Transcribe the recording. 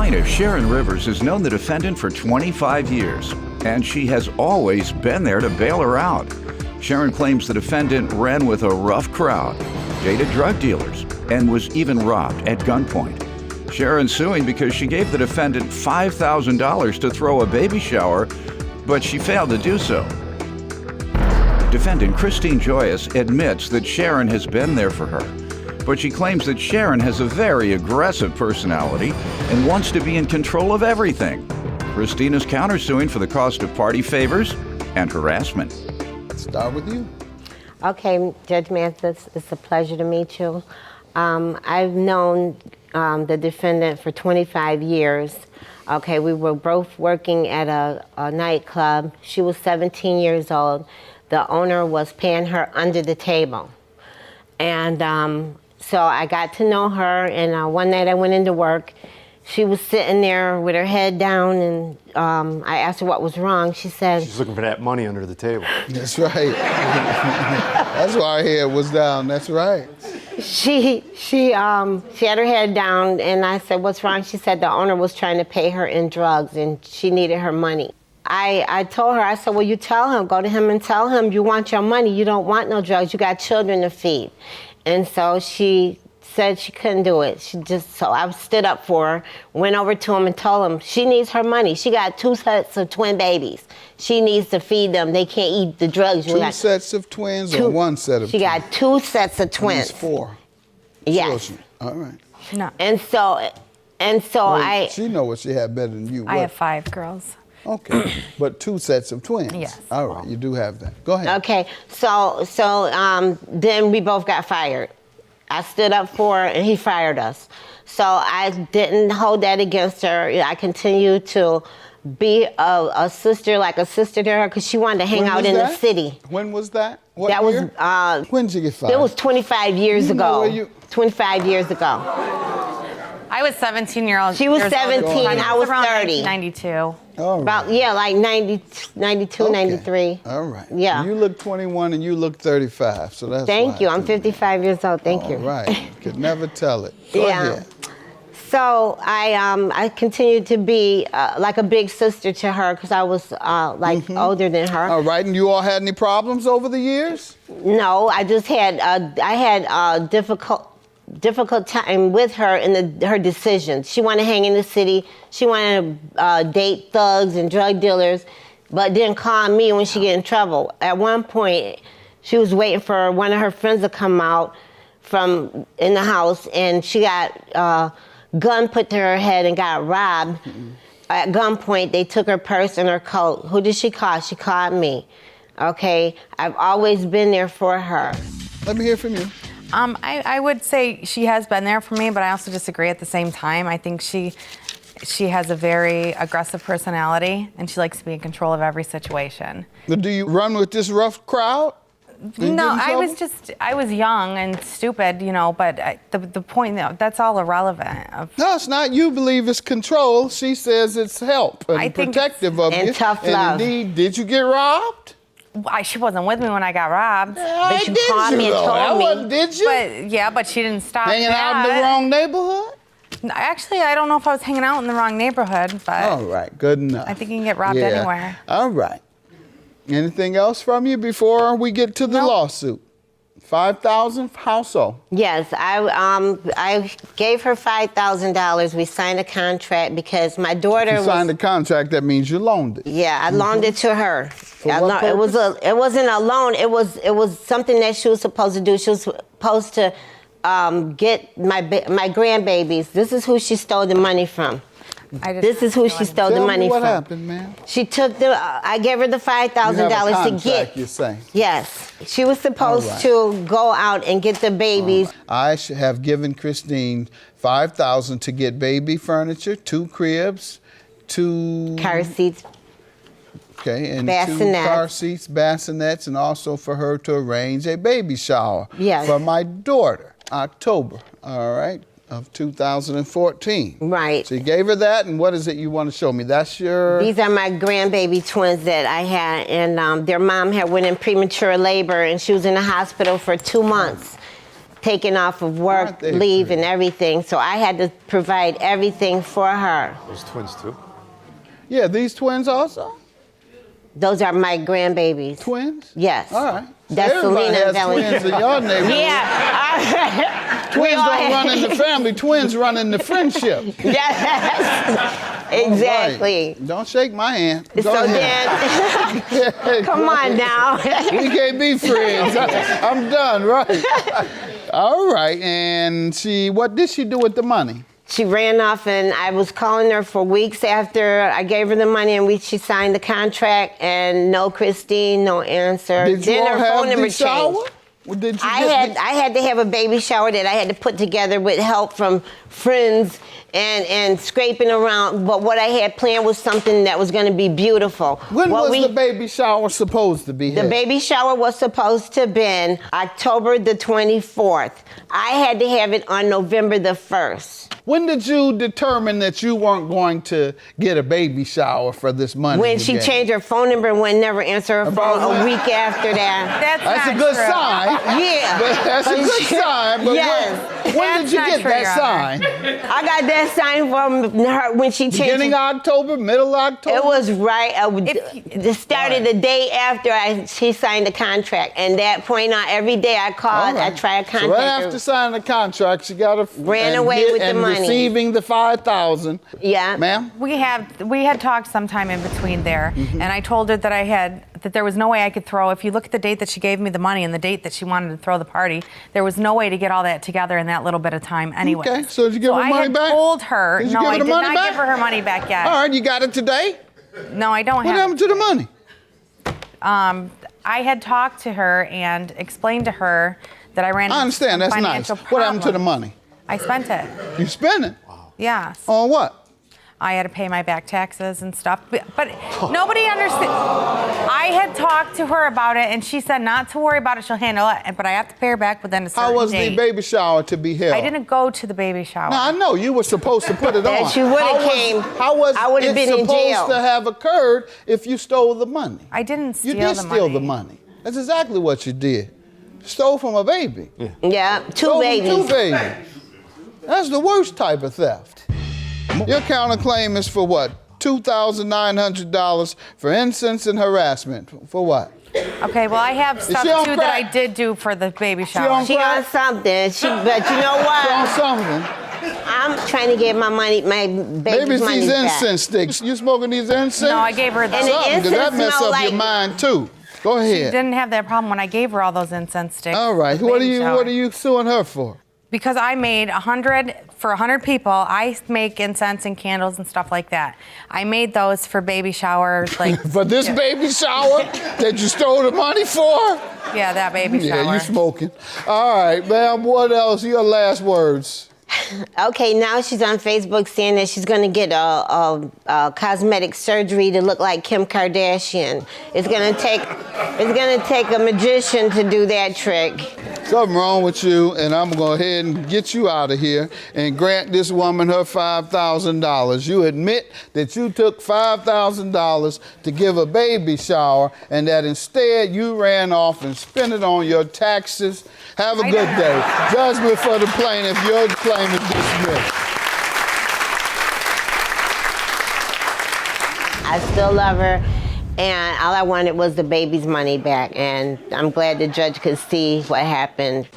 plaintiff, Sharon Rivers, has known the defendant for 25 years, and she has always been there to bail her out. Sharon claims the defendant ran with a rough crowd, dated drug dealers, and was even robbed at gunpoint. Sharon's suing because she gave the defendant $5,000 to throw a baby shower, but she failed to do so. Defendant Christine Joyous admits that Sharon has been there for her, but she claims that Sharon has a very aggressive personality and wants to be in control of everything. Christine is countersuing for the cost of party favors and harassment. Let's start with you. Okay, Judge Mathis, it's a pleasure to meet you. I've known the defendant for 25 years. Okay, we were both working at a nightclub. She was 17 years old. The owner was paying her under the table. And so I got to know her, and one night I went into work. She was sitting there with her head down, and I asked her what was wrong. She said... She's looking for that money under the table. That's right. That's why her head was down. That's right. She had her head down, and I said, what's wrong? She said the owner was trying to pay her in drugs, and she needed her money. I told her, I said, well, you tell him, go to him and tell him you want your money. You don't want no drugs. You got children to feed. And so she said she couldn't do it. So I stood up for her, went over to him and told him she needs her money. She got 2 sets of twin babies. She needs to feed them. They can't eat the drugs. 2 sets of twins or 1 set of twins? She got 2 sets of twins. That's 4. Yes. Children. All right. No. And so well, she know what she had better than you. I have 5 girls. Okay, but 2 sets of twins. Yes. All right, you do have that. Go ahead. Okay, so then we both got fired. I stood up for her, and he fired us. So I didn't hold that against her. I continued to be a sister, like a sister to her, because she wanted to hang out in the city. When was that? What that year? Was when did you get fired? It was 25 years ago. 25 years ago. I was 17 years old. She was 17, I was 30. 92. All right. About, yeah, like 92, okay. 93. All right. Yeah. You look 21 and you look 35, so that's Thank you. I'm 55 years old. Thank you. All right. Could never tell it. Go ahead. So I continued to be like a big sister to her because I was older than her. All right. And you all had any problems over the years? No, I just had a difficult time with her in her decisions. She wanted to hang in the city. She wanted to date thugs and drug dealers, but didn't call me when she get in trouble. At one point, she was waiting for one of her friends to come out from in the house, and she got gun put to her head and got robbed. At gunpoint, they took her purse and her coat. Who did she call? She called me. Okay, I've always been there for her. Let me hear from you. I would say she has been there for me, but I also disagree at the same time. I think she has a very aggressive personality, and she likes to be in control of every situation. Do you run with this rough crowd? No, I was young and stupid, you know, but the point, that's all irrelevant. No, it's not. You believe it's control. She says it's help and protective of you. And tough love. And indeed, did you get robbed? She wasn't with me when I got robbed. But she called me and told me. Did you? But she didn't stop Hanging out in the wrong neighborhood? Actually, I don't know if I was hanging out in the wrong neighborhood, but... All right, good enough. I think you can get robbed anywhere. All right. Anything else from you before we get to the lawsuit? 5,000. How so? Yes, I gave her $5,000. We signed a contract because my daughter You signed a contract, that means you loaned it. Yeah, I loaned it to her. What purpose? It wasn't a loan. It was something that she was supposed to do. She was supposed to get my grandbabies. This is who she stole the money from. This is who she stole the money from. What happened, man? She took I gave her the $5,000 to get. You're saying? Yes, she was supposed to go out and get the babies. I have given Christine $5,000 to get baby furniture, 2 cribs, 2 car seats. Okay, and bassinets. 2 car seats, bassinets, and also for her to arrange a baby shower for my daughter, October. All right. Of 2014. Right. So you gave her that, and what is it you want to show me? That's your... These are my grandbaby twins that I had, and their mom had went in premature labor, and she was in the hospital for 2 months. taken off of work, leave, and everything. So I had to provide everything for her. There's twins too? Yeah, these twins also? Those are my grandbabies. Twins? Yes. All right. So That's everybody Selena has Valentine. twins in your neighborhood. Yeah. Twins don't run in the family. Twins run in the friendship. Yes. Exactly. Right. Don't shake my hand. Go So ahead. then, come on now. We can't be friends. I'm done, right? All right. And what did she do with the money? She ran off, and I was calling her for weeks after I gave her the money, and she signed the contract, and no Christine, no answer. Did you then all her phone have number the shower? changed. Did you I had to have a baby shower that I had to put together with help from friends and scraping around. But what I had planned was something that was going to be beautiful. When was the baby shower supposed to be The held? baby shower was supposed to have been October the 24th. I had to have it on November the 1st. When did you determine that you weren't going to get a baby shower for this money? When she changed her phone number and would never answer her phone a week after that. That's a good sign. Yeah. But that's a good sign. But yes. when did you get that sign? I got that sign from her when she changed. Beginning of October, middle of October? It was right. It started the day after she signed the contract. And that point on, every day I called, I tried to contact her. So right after signing the contract, she got ran away with the money. Receiving the $5,000. Yeah. Ma'am? We had talked sometime in between there, and I told her that there was no way I could throw. If you look at the date that she gave me the money and the date that she wanted to throw the party, there was no way to get all that together in that little bit of time anyway. Okay, so did you give her money back? I had told her, Did you no, give her I the did money not back? give her her money back yet. All right, you got it today? No, I don't What have happened to the money? I had talked to her and explained to her that I ran into I understand, that's nice. financial What happened to the problems. money? I spent it. You spent it? Yes. On what? I had to pay my back taxes and stuff, but nobody understood. I had talked to her about it, and she said not to worry about it. She'll handle it, but I have to pay her back within a certain How was date. the baby shower to be held? I didn't go to the baby shower. No, I know you were supposed to put it on. She would have came. How was I would have it been in jail. supposed to have occurred if you stole the money? I didn't steal You did the steal money. the money. That's exactly what you did. Stole from a baby. Yeah, two Stole from babies. two babies. That's the worst type of theft. Your counterclaim is for what? $2,900 for incense and harassment. For what? Okay, well, I have stuff she on too that I crack? did do for the baby on shower. She on something. But you know what? On something. I'm trying to get my Maybe baby's it's money these back. incense sticks. You smoking these incense? No, I gave her And those. the Something, 'cause that incense mess smell up your like- mind too. Go She ahead. didn't have that problem when I gave her all those incense sticks. All right. for the What are baby shower. you suing her for? Because I made 100 people. I make incense and candles and stuff like that. I made those for baby showers, like For this baby shower that you stole the money for? yeah, that baby shower. Yeah, you smoking. All right, ma'am. What else? Your last words. Okay, now she's on Facebook saying that she's going to get a cosmetic surgery to look like Kim Kardashian. It's going to take a magician to do that trick. Something wrong with you, and I'm going to go ahead and get you out of here and grant this woman her $5,000. You admit that you took $5,000 to give a baby shower and that instead you ran off and spent it on your taxes. Have a good day. Judgment for the plaintiff. Your claim is dismissed. I still love her, and all I wanted was the baby's money back, and I'm glad the judge could see what happened.